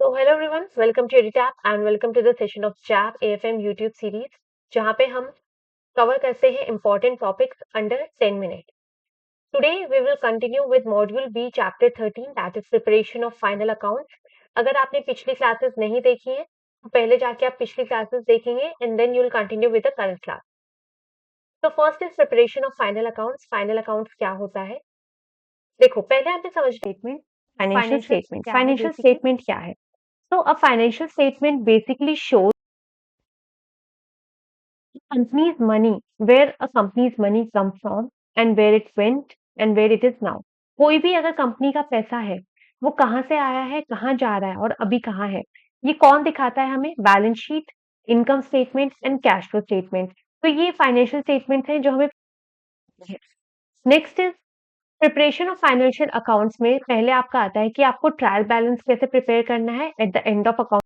So hello everyone, welcome to EduTap and welcome to the session of JAP AFM YouTube series जहाँ पे हम cover करते हैं important topics under 10 minutes. Today we will continue with module B chapter 13 that is preparation of final accounts. अगर आपने पिछली classes नहीं देखी हैं तो पहले जाके आप पिछली classes देखेंगे and then you will continue with the current class. So first is preparation of final accounts. Final accounts क्या होता है? देखो पहले हमें समझ statement, financial financial statement. क्या है Financial basically? statement क्या है? So a financial statement basically shows company's money, where a company's money comes from and where it went and where it is now. कोई भी अगर कंपनी का पैसा है, वो कहाँ से आया है, कहाँ जा रहा है और अभी कहाँ है, ये कौन दिखाता है हमें? Balance sheet, income statement and cash flow statement. तो ये फाइनेंशियल स्टेटमेंट है जो हमें next is preparation of financial accounts में पहले आपका आता है कि आपको ट्रायल बैलेंस कैसे प्रिपेयर करना है at the end of account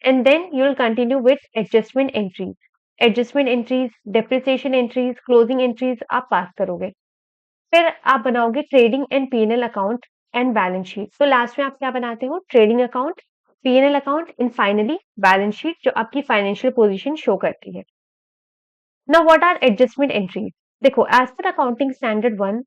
and then you will continue with adjustment entries. Adjustment entries, depreciation entries, closing entries आप पास करोगे। फिर आप बनाओगे trading and PNL account and balance sheet. तो लास्ट में आप क्या बनाते हो? Trading account, PNL account and finally balance sheet जो आपकी फाइनेंशियल पोजीशन शो करती है। Now what are adjustment entries? देखो as per accounting standard 1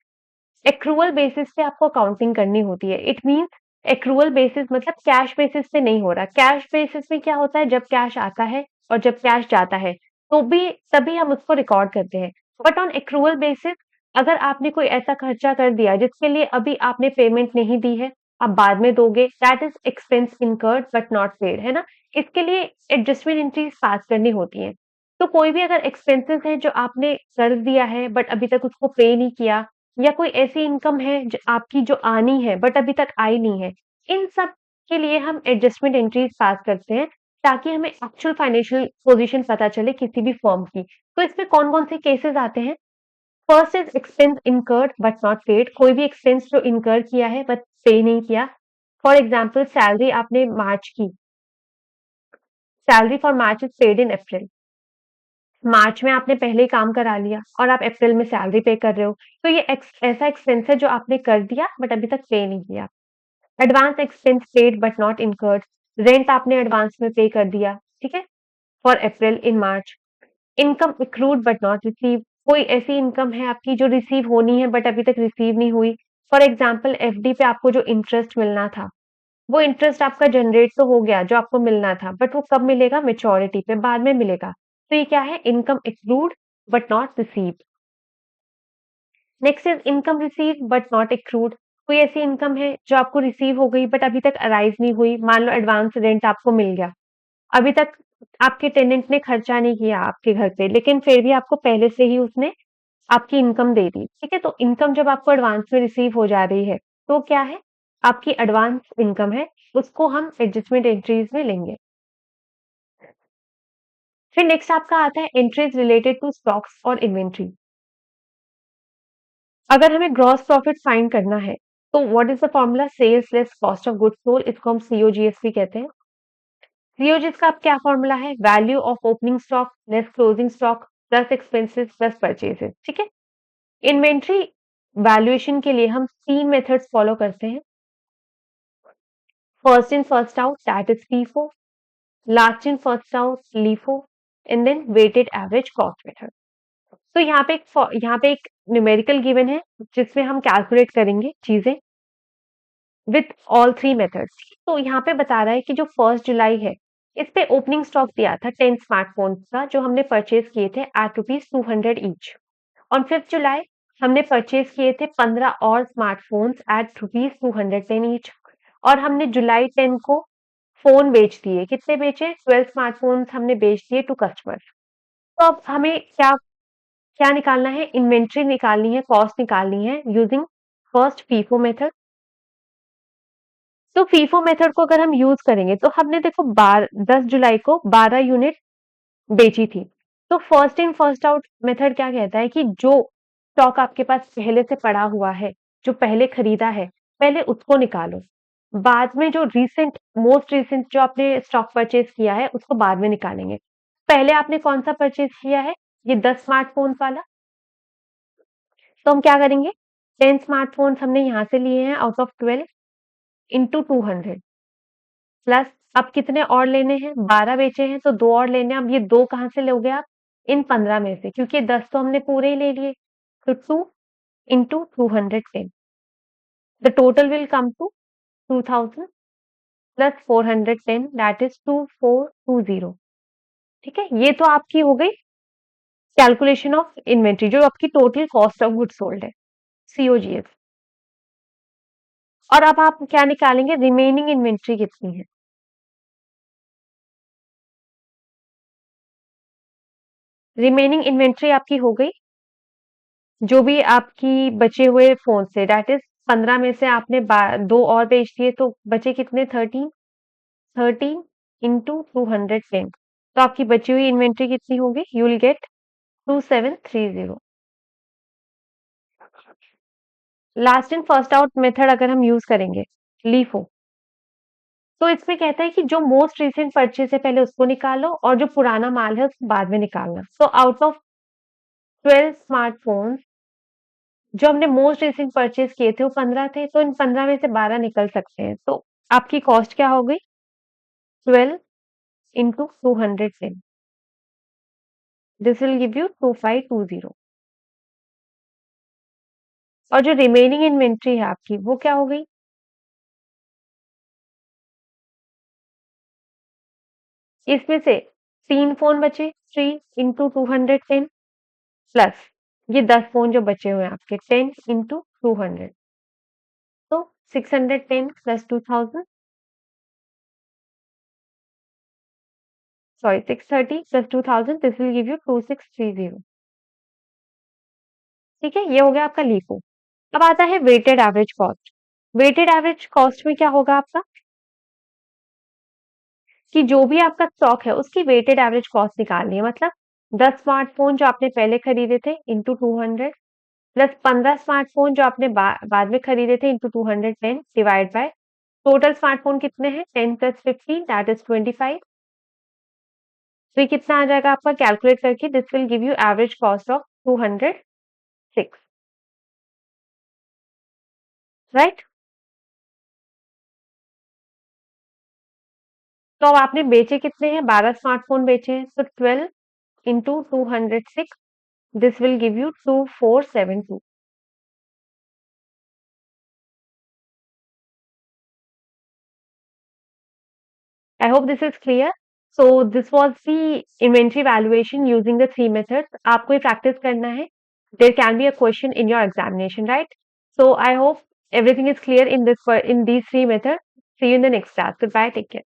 accrual basis से आपको अकाउंटिंग करनी होती है। इट मीन्स एक्रूअल बेसिस मतलब कैश बेसिस से नहीं हो रहा। कैश बेसिस में क्या होता है? जब कैश आता है और जब कैश जाता है तो भी तभी हम उसको रिकॉर्ड करते हैं। बट ऑन एक्रूअल बेसिस अगर आपने कोई ऐसा खर्चा कर दिया जिसके लिए अभी आपने पेमेंट नहीं दी है, आप बाद में दोगे, that is expense incurred but not paid, है ना? इसके लिए एडजस्टमेंट एंट्रीज पास करनी होती है। तो कोई भी अगर एक्सपेंसेस है जो आपने कर दिया है बट अभी तक उसको पे नहीं किया, या कोई ऐसी इनकम है आपकी जो आनी है बट अभी तक आई नहीं है, इन सब के लिए हम एडजस्टमेंट एंट्रीज पास करते हैं ताकि हमें एक्चुअल फाइनेंशियल पोजीशन पता चले किसी भी फर्म की। तो इसमें कौन कौन से केसेस आते हैं? First is expense incurred but not paid. कोई भी एक्सपेंस जो इनकर किया है बट पे नहीं किया। फॉर एग्जाम्पल सैलरी आपने मार्च की, salary for March is paid in April. March में आपने पहले ही काम करा लिया और आप अप्रैल में सैलरी पे कर रहे हो, तो ये ऐसा एक्सपेंस है जो आपने कर दिया बट अभी तक पे नहीं किया। Advance expense paid but not incurred. Rent आपने एडवांस में पे कर दिया, ठीक है, for April in March. Income accrued but not receive. कोई ऐसी इनकम है आपकी जो रिसीव होनी है बट अभी तक रिसीव नहीं हुई। फॉर एग्जाम्पल एफडी पे आपको जो इंटरेस्ट मिलना था, वो इंटरेस्ट आपका जनरेट तो हो गया जो आपको मिलना था, बट वो कब मिलेगा? मेच्योरिटी पे, बाद में मिलेगा। तो ये क्या है? Income accrued but not received. Next is income receive but not accrued. कोई ऐसी इनकम है जो आपको रिसीव हो गई बट अभी तक अराइज नहीं हुई। मान लो एडवांस रेंट आपको मिल गया, अभी तक आपके टेनेंट ने खर्चा नहीं किया आपके घर पे, लेकिन फिर भी आपको पहले से ही उसने आपकी इनकम दे दी, ठीक है? तो इनकम जब आपको एडवांस में रिसीव हो जा रही है तो क्या है? आपकी एडवांस इनकम है, उसको हम एडजस्टमेंट एंट्रीज में लेंगे। फिर नेक्स्ट आपका आता है एंट्रीज रिलेटेड टू स्टॉक्स और इन्वेंट्री। अगर हमें ग्रॉस प्रॉफिट फाइंड करना है तो what is the formula? Sales less cost of goods sold, इसको हम सीओजीएस भी कहते हैं। सीओजीएस का अब क्या फॉर्मूला है? Value of opening stock less closing stock plus expenses plus purchases, ठीक है? इन्वेंट्री वैल्यूएशन के लिए हम 3 मेथड्स फॉलो करते हैं। First in first out, that is FIFO, last in first out, LIFO, and then weighted average cost method. तो यहाँ पे एक न्यूमेरिकल गिवन है जिसमें हम कैलकुलेट करेंगे चीजें विथ ऑल 3 मेथड्स। तो यहाँ पे बता रहा है कि जो 1 जुलाई है, इस पे ओपनिंग स्टॉक दिया था 10 स्मार्टफोन का जो हमने परचेज किए थे एट ₹200 ईच। ऑन 5 जुलाई हमने परचेज किए थे 15 और स्मार्टफोन्स एट ₹210 ईच। और हमने जुलाई 10 को फोन बेच दिए। कितने बेचे? 12 स्मार्टफोन्स हमने बेच दिए टू कस्टमर्स। तो अब हमें क्या क्या निकालना है? इन्वेंट्री निकालनी है, कॉस्ट निकालनी है यूजिंग फर्स्ट फीफो मेथड। तो फीफो मेथड को अगर हम यूज करेंगे तो हमने देखो 10 जुलाई को 12 यूनिट बेची थी। तो first in first out method क्या कहता है कि जो स्टॉक आपके पास पहले से पड़ा हुआ है, जो पहले खरीदा है, पहले उसको निकालो। बाद में जो मोस्ट रिसेंट जो आपने स्टॉक परचेज किया है उसको बाद में निकालेंगे। पहले आपने कौन सा परचेज किया है? ये 10 स्मार्टफोन वाला। तो हम क्या करेंगे? 10 स्मार्टफोन्स हमने यहाँ से लिए हैं आउट ऑफ 12 इंटू 200। प्लस अब कितने और लेने हैं? 12 बेचे हैं तो 2 और लेने हैं। अब ये 2 कहाँ से लोगे आप? इन 15 में से, क्योंकि 10 तो हमने पूरे ही ले लिए। तो 2 into 210. The total will come to 2000 plus 410, that is 2420. ठीक है, ये तो आपकी हो गई कैलकुलेशन ऑफ इन्वेंट्री, जो आपकी total cost of goods sold है, सीओजीएस। और अब आप क्या निकालेंगे? रिमेनिंग इन्वेंट्री कितनी है? रिमेनिंग इन्वेंट्री आपकी हो गई, जो भी आपकी बचे हुए फोन से, दैट इज 15 में से आपने 2 और बेच दिए तो बचे कितने? 13। 13 इंटू 210, तो आपकी बची हुई इन्वेंट्री कितनी होगी? You will get 2730। Last in first out method अगर हम यूज करेंगे, लीफो, तो इसमें कहता है कि जो मोस्ट रिसेंट परचेज है पहले उसको निकालो, और जो पुराना माल है उसको बाद में निकालना। सो आउट ऑफ 12 स्मार्टफोन्स जो हमने मोस्ट रिसेंट परचेज किए थे वो 15 थे, तो इन 15 में से 12 निकल सकते हैं। तो आपकी कॉस्ट क्या हो गई? 12 into 210, this will give you 2520। और जो रिमेनिंग इन्वेंट्री है आपकी वो क्या हो गई? इसमें से 3 फोन बचे, 3 इंटू 210, प्लस ये 10 फोन जो बचे हुए हैं आपके, 10 इंटू 200, तो 610 plus 2000, sorry 630 plus 2000, this will give you 2630। ठीक है, ये हो गया आपका लीफो। अब आता है weighted average cost. Weighted average cost में क्या होगा आपका? कि जो भी आपका स्टॉक है उसकी वेटेड एवरेज कॉस्ट निकालनी है। मतलब 10 स्मार्टफोन जो आपने पहले खरीदे थे इंटू 200, प्लस 15 स्मार्टफोन जो आपने बाद में खरीदे थे into 210, divide by total smartphone कितने हैं? 10 प्लस 15, दैट इज 25। तो ये कितना आ जाएगा आपका कैलकुलेट करके? This will give you average cost of 206, right. तो अब आपने बेचे कितने हैं? 12 स्मार्टफोन बेचे हैं, तो 12 into 206, this will give you 2472। I hope this is clear. So this was the inventory valuation using the three methods. आपको ये practice करना है. There can be a question in your examination, right? So I hope everything is clear in these three methods. See you in the next class. Goodbye. Take care.